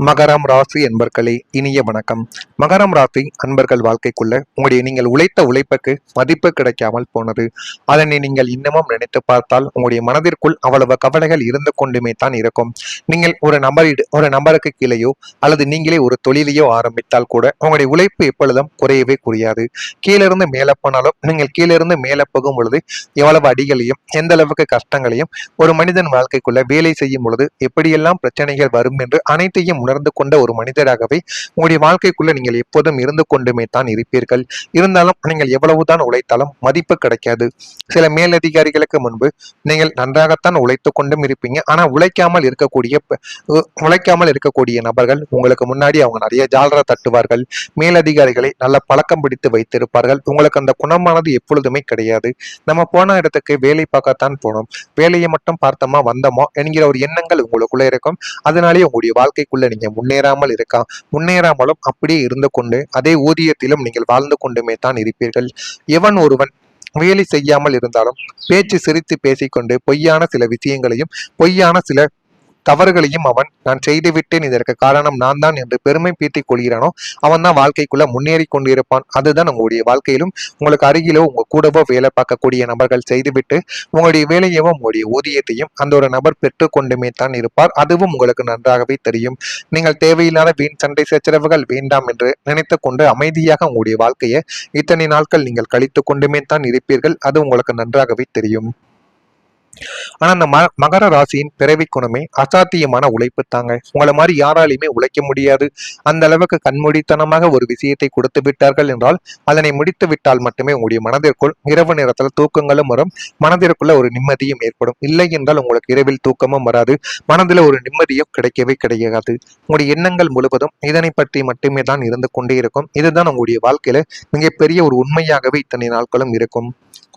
மகரம் ராசி அன்பர்களே, இனிய வணக்கம். மகரம் ராசி அன்பர்கள் வாழ்க்கைக்குள்ள நீங்கள் உழைத்த உழைப்புக்கு மதிப்பு கிடைக்காமல் போனது. அதனை நீங்கள் இன்னமும் நினைத்து பார்த்தால் உங்களுடைய மனதிற்குள் அவ்வளவு கவலைகள் இருந்து கொண்டுமே தான் இருக்கும். நீங்கள் ஒரு நபருக்கு கீழேயோ அல்லது நீங்களே ஒரு தொழிலையோ ஆரம்பித்தால் கூட உங்களுடைய உழைப்பு எப்பொழுதும் குறையவே குறையாது. கீழிருந்து மேலே போனாலும் நீங்கள் கீழிருந்து மேலே போகும் பொழுது எவ்வளவு அடிகளையும் எந்த அளவுக்கு கஷ்டங்களையும் ஒரு மனிதன் வாழ்க்கைக்குள்ள வேலை செய்யும் பொழுது எப்படியெல்லாம் பிரச்சனைகள் வரும் என்று அனைத்தையும் உணர்ந்து கொண்ட ஒரு மனிதராகவே உங்களுடைய வாழ்க்கைக்குள்ள நீங்கள் எப்போதும் இருந்து கொண்டுமே தான் இருப்பீர்கள். இருந்தாலும் நீங்கள் எவ்வளவுதான் உழைத்தாலும் மதிப்பு கிடைக்காது. சில மேலதிகாரிகளுக்கு முன்பு நீங்கள் நன்றாகத்தான் உழைத்து கொண்டும் இருப்பீங்க. ஆனா உழைக்காமல் இருக்கக்கூடிய நபர்கள் உங்களுக்கு முன்னாடி அவங்க நிறைய ஜாலரா தட்டுவார்கள். மேலதிகாரிகளை நல்ல பழக்கம் பிடித்து வைத்திருப்பார்கள். உங்களுக்கு அந்த குணமானது எப்பொழுதுமே கிடையாது. நம்ம போன இடத்துக்கு வேலை பார்க்கத்தான் போனோம், வேலையை மட்டும் பார்த்தோமா வந்தோமா என்கிற ஒரு எண்ணங்கள் உங்களுக்குள்ள இருக்கும். அதனாலேயே உங்களுடைய வாழ்க்கைக்குள்ள நீங்க முன்னேறாமலும் அப்படியே இருந்து கொண்டு அதே ஊதியத்திலும் நீங்கள் வாழ்ந்து கொண்டுமே தான் இருப்பீர்கள். எவன் ஒருவன் வேலை செய்யாமல் இருந்தாலும் பேச்சு சிரித்து பேசிக்கொண்டு பொய்யான சில விஷயங்களையும் பொய்யான சில தவறுகளையும் அவன் நான் செய்துவிட்டேன், இதற்கு காரணம் நான் தான் என்று பெருமை பீத்திக் கொள்கிறானோ அவன் தான் வாழ்க்கைக்குள்ள முன்னேறி கொண்டிருப்பான். அதுதான் உங்களுடைய வாழ்க்கையிலும் உங்களுக்கு அருகிலோ உங்க கூடவோ வேலை பார்க்கக்கூடிய நபர்கள் செய்துவிட்டு உங்களுடைய வேலையவும் உங்களுடைய ஊதியத்தையும் அந்த ஒரு நபர் பெற்று கொண்டுமே தான் இருப்பார். அதுவும் உங்களுக்கு நன்றாகவே தெரியும். நீங்கள் தேவையில்லாத வீண் சண்டை சச்சரவுகள் வேண்டாம் என்று நினைத்து கொண்டு அமைதியாக உங்களுடைய வாழ்க்கையை இத்தனை நாட்கள் நீங்கள் கழித்து கொண்டுமே தான் இருப்பீர்கள். அது உங்களுக்கு நன்றாகவே தெரியும். ஆனா அந்த மகர ராசியின் பிறவி குணமே அசாத்தியமான உழைப்பு தாங்க. உங்களை மாதிரி யாராலையுமே உழைக்க முடியாது. அந்த அளவுக்கு கண்மூடித்தனமாக ஒரு விஷயத்தை கொடுத்து விட்டார்கள் என்றால் அதனை முடித்து விட்டால் மட்டுமே உங்களுடைய மனதிற்குள் இரவு நேரத்தில் தூக்கங்களும் வரும், மனதிற்குள்ள ஒரு நிம்மதியும் ஏற்படும். இல்லை என்றால் உங்களுக்கு இரவில் தூக்கமும் வராது, மனதில் ஒரு நிம்மதியும் கிடைக்கவே கிடையாது. உங்களுடைய எண்ணங்கள் முழுவதும் இதனை பற்றி மட்டுமே தான் இருந்து கொண்டே இருக்கும். இதுதான் உங்களுடைய வாழ்க்கையில மிகப்பெரிய ஒரு உண்மையாகவே இத்தனை நாட்களும் இருக்கும்.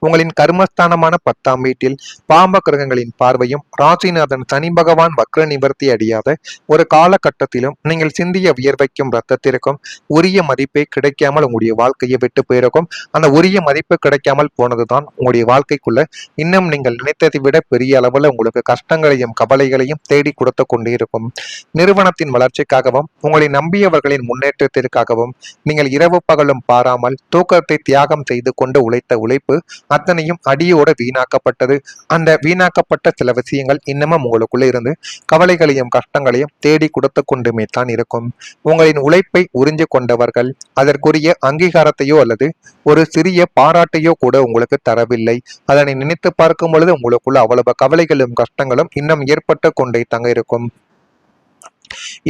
உங்களின் கர்மஸ்தானமான 10ஆம் வீட்டில் பாம்ப கிரகங்களின் பார்வையும் ராசிநாதன் சனி பகவான் வக்ர நிவர்த்தி அடையாத ஒரு காலகட்டத்திலும் நீங்கள் சிந்திய வியர்வைக்கும் ரத்தத்திற்கும் உரிய மதிப்பே கிடைக்காமல் உங்களுடைய வாழ்க்கையை விட்டு போயிருக்கும். அந்த உரிய மதிப்பு கிடைக்காமல் போனதுதான் உங்களுடைய வாழ்க்கைக்குள்ள இன்னும் நீங்கள் நினைத்ததை விட பெரிய அளவுல உங்களுக்கு கஷ்டங்களையும் கவலைகளையும் தேடி கொடுத்து கொண்டே இருக்கும். நிறுவனத்தின் வளர்ச்சிக்காகவும் உங்களை நம்பியவர்களின் முன்னேற்றத்திற்காகவும் நீங்கள் இரவு பகலும் பாராமல் தூக்கத்தை தியாகம் செய்து கொண்டு உழைத்த உழைப்பு அத்தனையும் அடியோட வீணாக்கப்பட்டது. அந்த வீணாக்கப்பட்ட சில விஷயங்கள் இன்னமும் உங்களுக்குள்ள இருந்து கவலைகளையும் கஷ்டங்களையும் தேடி கொடுத்து கொண்டுமே தான் இருக்கும். உங்களின் உழைப்பை உறிஞ்சு கொண்டவர்கள் அதற்குரிய அங்கீகாரத்தையோ அல்லது ஒரு சிறிய பாராட்டையோ கூட உங்களுக்கு தரவில்லை. அதனை நினைத்து பார்க்கும் பொழுது உங்களுக்குள்ள அவ்வளவு கவலைகளும் கஷ்டங்களும் இன்னும் ஏற்பட்டு கொண்டே தங்க இருக்கும்.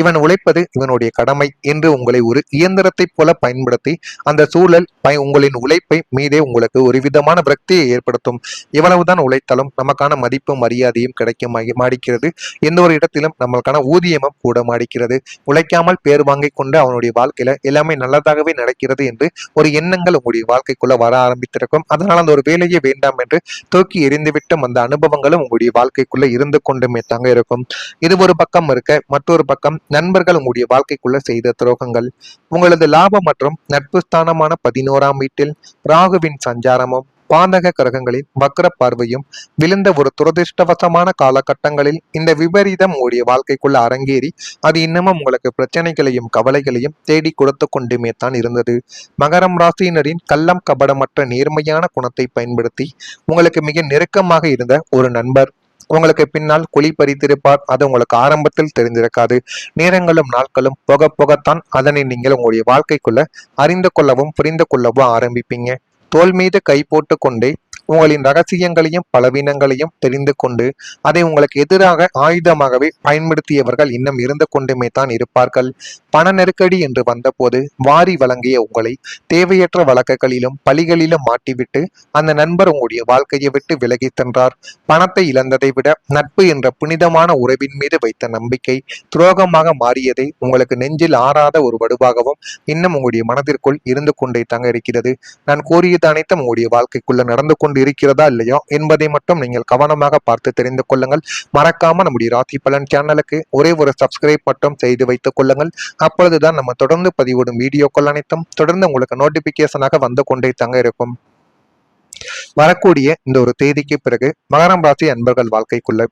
இவன் உழைப்பது இவனுடைய கடமை என்று உங்களை ஒரு இயந்திரத்தை போல பயன்படுத்தி அந்த சூழல் உங்களின் உழைப்பை மீதே உங்களுக்கு ஒரு விதமான விரக்தியை ஏற்படுத்தும். எவ்வளவுதான் உழைத்தாலும் நமக்கான மதிப்பும் மரியாதையும் கிடைக்க மாடிக்கிறது. எந்த ஒரு இடத்திலும் நம்மளுக்கான ஊதியமும் கூட மாடிக்கிறது. உழைக்காமல் பேர் வாங்கி கொண்டு அவனுடைய வாழ்க்கையில எல்லாமே நல்லதாகவே நடக்கிறது என்று ஒரு எண்ணங்கள் உங்களுடைய வாழ்க்கைக்குள்ள வர ஆரம்பித்திருக்கும். அதனால் அந்த ஒரு வேலையே வேண்டாம் என்று தூக்கி எறிந்துவிட்டும் அந்த அனுபவங்களும் உங்களுடைய வாழ்க்கைக்குள்ள இருந்து கொண்டுமே தாங்க இருக்கும். இது ஒரு பக்கம் இருக்க, மற்றொரு பக்கம் நண்பர்கள் உங்களுடைய வாழ்க்கைக்குள்ள செய்த துரோகங்கள். உங்களது லாபம் மற்றும் நட்பு ஸ்தானமான 11ஆம் வீட்டில் ராகுவின் சஞ்சாரமும் பாதக கிரகங்களின் வக்ர பார்வையும் விழுந்த ஒரு துரதிருஷ்டவசமான காலகட்டங்களில் இந்த விபரீதம் உங்களுடைய வாழ்க்கைக்குள்ள அரங்கேறி அது இன்னமும் உங்களுக்கு பிரச்சனைகளையும் கவலைகளையும் தேடி கொடுத்து கொண்டுமே தான் இருந்தது. மகரம் ராசியினரின் கள்ளம் கபடமற்ற நேர்மையான குணத்தை பயன்படுத்தி உங்களுக்கு மிக நெருக்கமாக இருந்த ஒரு நண்பர் உங்களுக்கு பின்னால் குழி பறித்திருப்பார். அது உங்களுக்கு ஆரம்பத்தில் தெரிந்திருக்காது. நேரங்களும் நாட்களும் போக போகத்தான் அதனை நீங்கள் உங்களுடைய வாழ்க்கைக்குள்ள அறிந்து கொள்ளவும் புரிந்து கொள்ளவும் ஆரம்பிப்பீங்க. தோல் மீது கை போட்டு கொண்டே உங்களின் ரகசியங்களையும் பலவீனங்களையும் தெரிந்து கொண்டு அதை உங்களுக்கு எதிராக ஆயுதமாகவே பயன்படுத்தியவர்கள் இன்னும் இருந்து கொண்டுமே தான் இருப்பார்கள். பண நெருக்கடி என்று வந்தபோது வாரி வழங்கிய உங்களை தேவையற்ற வழக்குகளிலும் பழிகளிலும் மாட்டிவிட்டு அந்த நண்பர் உங்களுடைய வாழ்க்கையை விட்டு விலகி சென்றார். பணத்தை இழந்ததை விட நட்பு என்ற புனிதமான உறவின் மீது வைத்த நம்பிக்கை துரோகமாக மாறியதை உங்களுக்கு நெஞ்சில் ஆறாத ஒரு வடுவாகவும் இன்னும் உங்களுடைய மனதிற்குள் இருந்து கொண்டே தங்க இருக்கிறது. நான் கூறியது அனைத்தும் உங்களுடைய வாழ்க்கைக்குள்ள நடந்து கொண்டு இருக்கிறதா இல்லையோ என்பதை மட்டும் நீங்கள் கவனமாக பார்த்து தெரிந்து கொள்ளுங்கள். மறக்காம நம்முடைய ராசி பலன் சேனலுக்கு ஒரே ஒரு சப்ஸ்கிரைப் மட்டும் செய்து வைத்துக் கொள்ளுங்கள். அப்பொழுதுதான் நம்ம தொடர்ந்து பதிவிடும் வீடியோக்கள் அனைத்தும் தொடர்ந்து உங்களுக்கு நோட்டிபிகேஷனாக வந்து கொண்டே தங்க இருக்கும். வரக்கூடிய இந்த ஒரு தேதிக்கு பிறகு மகரம் ராசி அன்பர்கள் வாழ்க்கைக்குள்ள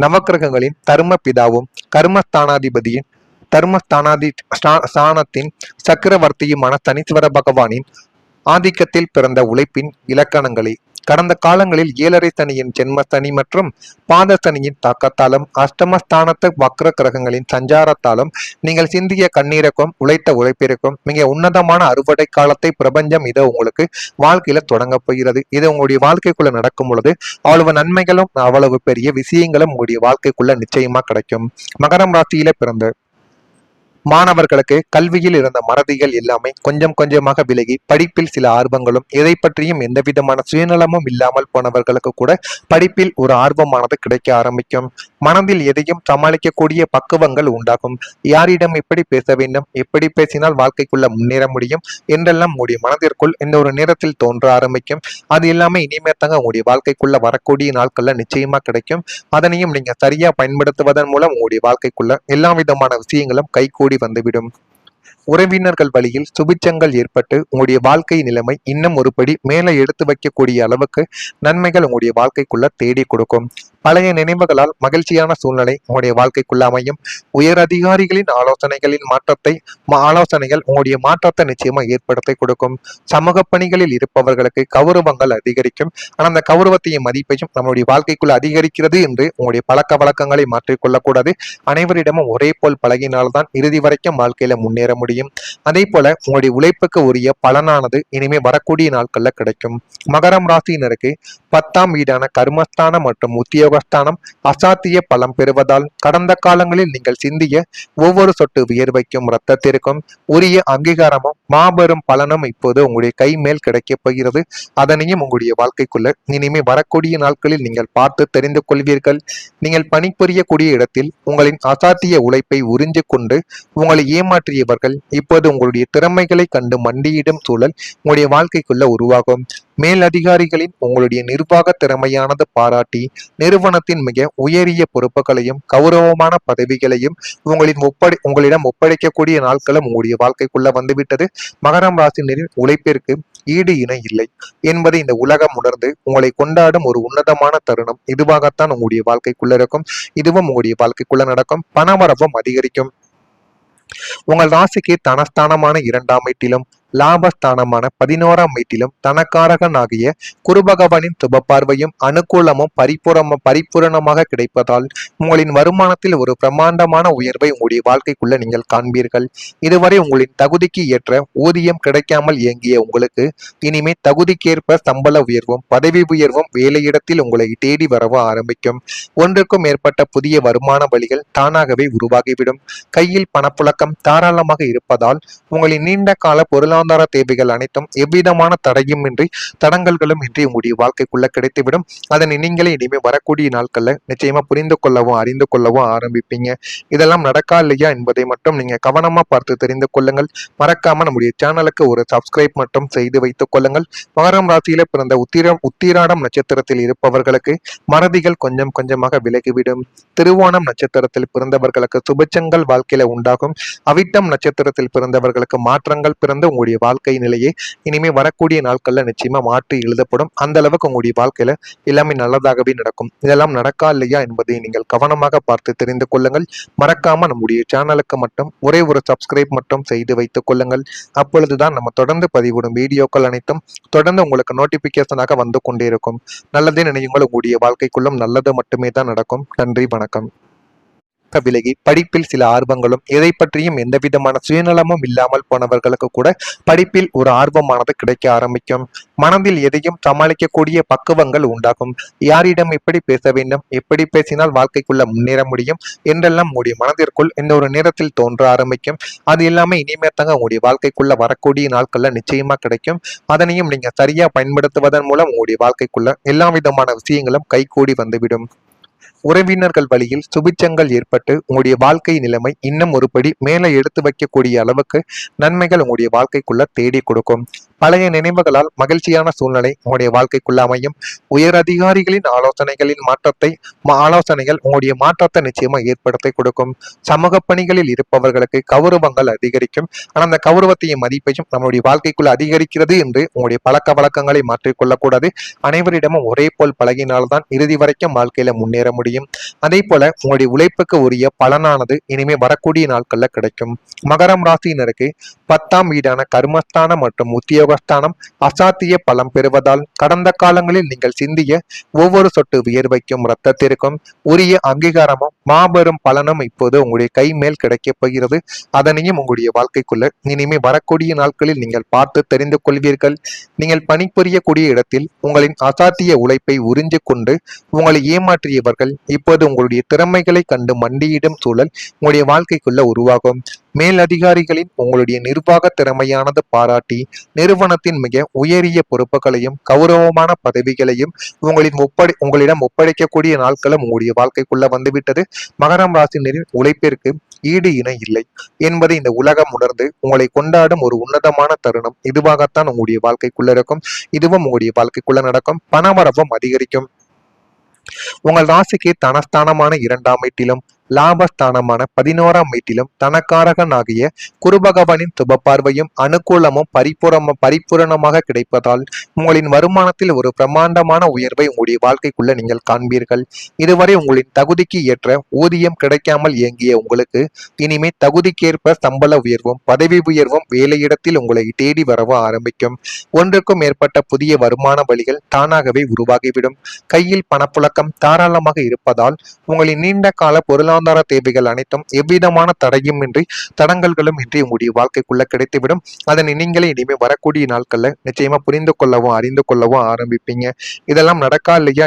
நவக்கிரகங்களின் கர்ம பிதாவும் கர்மஸ்தானாதிபதியின் ஸ்தானத்தின் சக்கரவர்த்தியுமான சனீஸ்வர பகவானின் ஆதிக்கத்தில் பிறந்த உழைப்பின் இலக்கணங்களே. கடந்த காலங்களில் 7.5 சனியின் ஜென்ம சனி மற்றும் பாத சனியின் தாக்கத்தாலும் அஷ்டமஸ்தானத்து வக்ர கிரகங்களின் சஞ்சாரத்தாலும் நீங்கள் சிந்திய கண்ணீருக்கும் உழைத்த உழைப்பிற்கும் மிக உன்னதமான அறுவடை காலத்தை பிரபஞ்சம் இதை உங்களுக்கு வாழ்க்கையில தொடங்க போகிறது. இது உங்களுடைய வாழ்க்கைக்குள்ள நடக்கும் பொழுது அவ்வளவு நன்மைகளும் அவ்வளவு பெரிய விஷயங்களும் உங்களுடைய வாழ்க்கைக்குள்ள நிச்சயமா கிடைக்கும். மகரம் ராசியில பிறந்த மாணவர்களுக்கு கல்வியில் இருந்த மறதிகள் எல்லாமே கொஞ்சம் கொஞ்சமாக விலகி படிப்பில் சில ஆர்வங்களும் எதை பற்றியும் எந்த விதமான சுயநலமும் இல்லாமல் போனவர்களுக்கு கூட படிப்பில் ஒரு ஆர்வமானது கிடைக்க ஆரம்பிக்கும். மனதில் எதையும் சமாளிக்கக்கூடிய பக்குவங்கள் உண்டாகும். யாரிடம் எப்படி பேச வேண்டும், எப்படி பேசினால் வாழ்க்கைக்குள்ள முன்னேற முடியும் என்றெல்லாம் உங்களுடைய மனதிற்குள் இந்த ஒரு நேரத்தில் தோன்ற ஆரம்பிக்கும். அது எல்லாமே இனிமே தாங்க உங்களுடைய வாழ்க்கைக்குள்ள வரக்கூடிய நாட்கள்ல நிச்சயமா கிடைக்கும். அதனையும் நீங்க சரியா பயன்படுத்துவதன் மூலம் உங்களுடைய வாழ்க்கைக்குள்ள எல்லா விதமான விஷயங்களும் கைகூடி வந்துவிடும். உறவினர்கள் வழியில் சுபிச்சங்கள் ஏற்பட்டு உங்களுடைய வாழ்க்கை நிலைமை இன்னும் ஒரு படி மேலே எடுத்து வைக்கக்கூடிய அளவுக்கு நன்மைகள் உங்களுடைய வாழ்க்கைக்குள்ள தேடி கொடுக்கும். பழைய நினைவுகளால் மகிழ்ச்சியான சூழ்நிலை உங்களுடைய வாழ்க்கைக்குள்ள அமையும். உயர் அதிகாரிகளின் ஆலோசனைகள் உங்களுடைய மாற்றத்தை நிச்சயமா ஏற்படுத்தி கொடுக்கும். சமூக பணிகளில் இருப்பவர்களுக்கு கௌரவங்கள் அதிகரிக்கும். ஆனால் அந்த கௌரவத்தையும் மதிப்பையும் நம்மளுடைய வாழ்க்கைக்குள்ள அதிகரிக்கிறது என்று உங்களுடைய பழக்க வழக்கங்களை மாற்றிக்கொள்ளக்கூடாது. அனைவரிடமும் ஒரே போல் பழகினால்தான் இறுதி வரைக்கும் வாழ்க்கையில முன்னேற முடியும். அதே போல உங்களுடைய உழைப்புக்கு உரிய பலனானது இனிமே வரக்கூடிய நாட்கள்ல கிடைக்கும். மகரம் ராசியினருக்கு 10ஆம் வீடான கர்மஸ்தானம் மற்றும் உத்தியோகஸ்தானம் அசாத்திய பலம் பெறுவதால் கடந்த காலங்களில் நீங்கள் சிந்திய ஒவ்வொரு சொட்டு வியர்வைக்கும் இரத்தத்திற்கும் உரிய அங்கீகாரமும் மாபெரும் பலனும் இப்போது உங்களுடைய கை மேல் கிடைக்கப் போகிறது. அதனையும் உங்களுடைய வாழ்க்கைக்குள்ள இனிமே வரக்கூடிய நாட்களில் நீங்கள் பார்த்து தெரிந்து கொள்வீர்கள். நீங்கள் பணிபுரியக்கூடிய இடத்தில் உங்களின் அசாத்திய உழைப்பை உறிஞ்சு கொண்டு உங்களை ஏமாற்றியவர்கள் இப்போது உங்களுடைய திறமைகளை கண்டு மண்டியிடும் சூழல் உங்களுடைய வாழ்க்கைக்குள்ள உருவாகும். மேல் அதிகாரிகளின் உங்களுடைய நிர்வாக திறமையானது பாராட்டி நிறுவனத்தின் மிக உயரிய பொறுப்புகளையும் கௌரவமான பதவிகளையும் உங்களிடம் ஒப்படைக்கக்கூடிய நாட்களும் உங்களுடைய வாழ்க்கைக்குள்ள வந்துவிட்டது. மகரம் ராசினரின் உழைப்பிற்கு ஈடு இணை இல்லை என்பதை இந்த உலகம் உணர்ந்து உங்களை கொண்டாடும் ஒரு உன்னதமான தருணம் இதுவாகத்தான் உங்களுடைய வாழ்க்கைக்குள்ள இருக்கும். இதுவும் உங்களுடைய வாழ்க்கைக்குள்ள நடக்கும். பணவரவும் அதிகரிக்கும். உங்கள் ராசிக்கு தனஸ்தானமான 2ஆம் வீட்டிலும் லாபஸ்தானமான 11ஆம் வீட்டிலும் தனக்காரகன் ஆகிய குருபகவானின் சுப பார்வையும் அனுகூலமும் பரிபூரணமாக கிடைப்பதால் உங்களின் வருமானத்தில் ஒரு பிரம்மாண்டமான உயர்வை உங்களுடைய வாழ்க்கைக்குள்ள நீங்கள் காண்பீர்கள். இதுவரை உங்களின் தகுதிக்கு ஏற்ற ஊதியம் கிடைக்காமல் இயங்கிய உங்களுக்கு இனிமே தகுதிக்கேற்ப சம்பள உயர்வும் பதவி உயர்வும் வேலையிடத்தில் உங்களை தேடி வரவ ஆரம்பிக்கும். ஒன்றுக்கும் மேற்பட்ட புதிய வருமான வழிகள் தானாகவே உருவாகிவிடும். கையில் பணப்புழக்கம் தாராளமாக இருப்பதால் உங்களின் நீண்ட கால பொருளாதார தேவைகள் அனைத்தும் எவ்விதமான தடங்கல்களும் இன்றி உங்களுடைய வாழ்க்கைக்குள்ள கிடைத்துவிடும். அதனை நீங்களே இனிமே வரக்கூடிய நாட்கள்ல நிச்சயமா புரிந்து கொள்ளவும் அறிந்து கொள்ளவும் ஆரம்பிப்பீங்க. இதெல்லாம் நடக்கா இல்லையா என்பதை மட்டும் நீங்க கவனமா பார்த்து தெரிந்து கொள்ளுங்கள். மறக்காம நம்முடைய சேனலுக்கு ஒரு சப்ஸ்கிரைப் மட்டும் செய்து வைத்துக் கொள்ளுங்கள். மகரம் ராசியில பிறந்த உத்திராடம் நட்சத்திரத்தில் இருப்பவர்களுக்கு மறதிகள் கொஞ்சம் கொஞ்சமாக விலகிவிடும். திருவோணம் நட்சத்திரத்தில் பிறந்தவர்களுக்கு சுபச்சங்கள் வாழ்க்கையில உண்டாகும். அவிட்டம் நட்சத்திரத்தில் பிறந்தவர்களுக்கு மாற்றங்கள் பிறந்து உங்களுடைய வாழ்க்கை நிலையை இனிமே வரக்கூடிய நாட்கள்ல நிச்சயமா மாற்றி எழுதப்படும். அந்த அளவுக்கு உங்களுடைய வாழ்க்கையில எல்லாமே நல்லதாகவே நடக்கும். இதெல்லாம் நடக்கா இல்லையா என்பதை நீங்கள் கவனமாக பார்த்து தெரிந்து கொள்ளுங்கள். மறக்காம நம்முடைய சேனலுக்கு மட்டும் ஒரே ஒரு சப்ஸ்கிரைப் மட்டும் செய்து வைத்துக் கொள்ளுங்கள். அப்பொழுதுதான் நம்ம தொடர்ந்து பதிவிடும் வீடியோக்கள் அனைத்தும் தொடர்ந்து உங்களுக்கு நோட்டிபிகேஷனாக வந்து கொண்டே இருக்கும். நல்லதே நினையுங்கள். உங்களுடைய வாழ்க்கைக்குள்ளும் நல்லது மட்டுமே தான் நடக்கும். நன்றி, வணக்கம். விலகி படிப்பில் சில ஆர்வங்களும் எதை பற்றியும் எந்த விதமான சுயநலமும் இல்லாமல் போனவர்களுக்கு கூட படிப்பில் ஒரு ஆர்வமானது கிடைக்க ஆரம்பிக்கும். மனதில் எதையும் சமாளிக்கக்கூடிய பக்குவங்கள் உண்டாகும். யாரிடம் எப்படி பேச வேண்டும், எப்படி பேசினால் வாழ்க்கைக்குள்ள முன்னேற முடியும் என்றெல்லாம் உங்களுடைய மனதிற்குள் இந்த ஒரு நேரத்தில் தோன்ற ஆரம்பிக்கும். அது எல்லாமே இனிமே தாங்க உங்களுடைய வாழ்க்கைக்குள்ள வரக்கூடிய நாட்கள்ல நிச்சயமா கிடைக்கும். அதனையும் நீங்க சரியா பயன்படுத்துவதன் மூலம் உங்களுடைய வாழ்க்கைக்குள்ள எல்லா விதமான விஷயங்களும் கைகூடி வந்துவிடும். உறவினர்கள் வழியில் சுபிச்சங்கள் ஏற்பட்டு உங்களுடைய வாழ்க்கை நிலைமை இன்னும் ஒரு படி மேலே எடுத்து வைக்கக்கூடிய அளவுக்கு நன்மைகள் உங்களுடைய வாழ்க்கைக்குள்ள தேடி கொடுக்கும். பழைய நினைவுகளால் மகிழ்ச்சியான சூழ்நிலை உங்களுடைய வாழ்க்கைக்குள்ள அமையும். உயர் அதிகாரிகளின் ஆலோசனைகள் உங்களுடைய மாற்றத்தை நிச்சயமா ஏற்படுத்தி கொடுக்கும். சமூக பணிகளில் இருப்பவர்களுக்கு கௌரவங்கள் அதிகரிக்கும். ஆனால் அந்த கௌரவத்தையும் மதிப்பையும் நம்மளுடைய வாழ்க்கைக்குள்ள அதிகரிக்கிறது என்று உங்களுடைய பழக்க வழக்கங்களை மாற்றிக்கொள்ளக்கூடாது. அனைவரிடமும் ஒரே போல் பழகினால்தான் இறுதி வரைக்கும் வாழ்க்கையில முன்னேற முடியும். முடியும். அதே போல உங்களுடைய உழைப்புக்கு உரிய பலனானது இனிமே வரக்கூடிய நாட்கள்ல கிடைக்கும். மகரம் ராசியினருக்கு 10ஆம் வீடான கர்மஸ்தானம் மற்றும் உத்தியோகஸ்தானம் அசாத்திய பலம் பெறுவதால் கடந்த காலங்களில் நீங்கள் சிந்திய ஒவ்வொரு சொட்டு வியர்வைக்கும் இரத்தத்திற்கும் உரிய அங்கீகாரமும் மாபெரும் பலனும் இப்போது உங்களுடைய கை மேல் கிடைக்கப் போகிறது. அதனையும் உங்களுடைய வாழ்க்கைக்குள்ள இனிமே வரக்கூடிய நாட்களில் நீங்கள் பார்த்து தெரிந்து கொள்வீர்கள். நீங்கள் பணிபுரியக்கூடிய இடத்தில் உங்களின் அசாத்திய உழைப்பை உறிஞ்சு கொண்டு உங்களை ஏமாற்றியவர்கள் இப்போது உங்களுடைய திறமைகளை கண்டு மண்டியிடும் சூழல் உங்களுடைய வாழ்க்கைக்குள்ள உருவாகும். மேலதிகாரிகளின் உங்களுடைய நிர்வாக திறமையானது பாராட்டி நிறுவனத்தின் மிக உயரிய பொறுப்புகளையும் கௌரவமான பதவிகளையும் உங்களிடம் ஒப்படைக்கக்கூடிய நாட்களும் உங்களுடைய வாழ்க்கைக்குள்ள வந்துவிட்டது. மகரம் ராசினரின் உழைப்பிற்கு ஈடு இணை இல்லை என்பதை இந்த உலகம் உணர்ந்து உங்களை கொண்டாடும் ஒரு உன்னதமான தருணம் இதுவாகத்தான் உங்களுடைய வாழ்க்கைக்குள்ள இருக்கும். இதுவும் உங்களுடைய வாழ்க்கைக்குள்ள நடக்கும். பணவரவும் அதிகரிக்கும். உங்கள் ராசிக்கு தனஸ்தானமான 2ஆம் வீட்டிலும் லாபஸ்தானமான 11ஆம் வீட்டிலும் தனக்காரகன் ஆகிய குருபகவானின் சுப பார்வையும் அனுகூலமும் பரிபூரணமாக கிடைப்பதால் உங்களின் வருமானத்தில் ஒரு பிரம்மாண்டமான உயர்வை உங்களுடைய வாழ்க்கைக்குள்ள நீங்கள் காண்பீர்கள். இதுவரை உங்களின் தகுதிக்கு ஏற்ற ஊதியம் கிடைக்காமல் இயங்கிய உங்களுக்கு இனிமே தகுதிக்கேற்ப சம்பள உயர்வும் பதவி உயர்வும் வேலையிடத்தில் உங்களை தேடி வரவும் ஆரம்பிக்கும். ஒன்றுக்கும் மேற்பட்ட புதிய வருமான வழிகள் தானாகவே உருவாகிவிடும். கையில் பணப்புழக்கம் தாராளமாக இருப்பதால் உங்களின் நீண்ட கால பொருளாதார தேவைகள் அனைத்தும் எவ்விதமான தடங்கல்களும் இன்றி உங்களுடைய வாழ்க்கைக்குள்ள கிடைத்துவிடும். அதனை நீங்களே இனிமே வரக்கூடிய நாட்கள்ல நிச்சயமா புரிந்து கொள்ளவும் அறிந்து கொள்ளவும் ஆரம்பிப்பீங்க. இதெல்லாம் நடக்கா இல்லையா?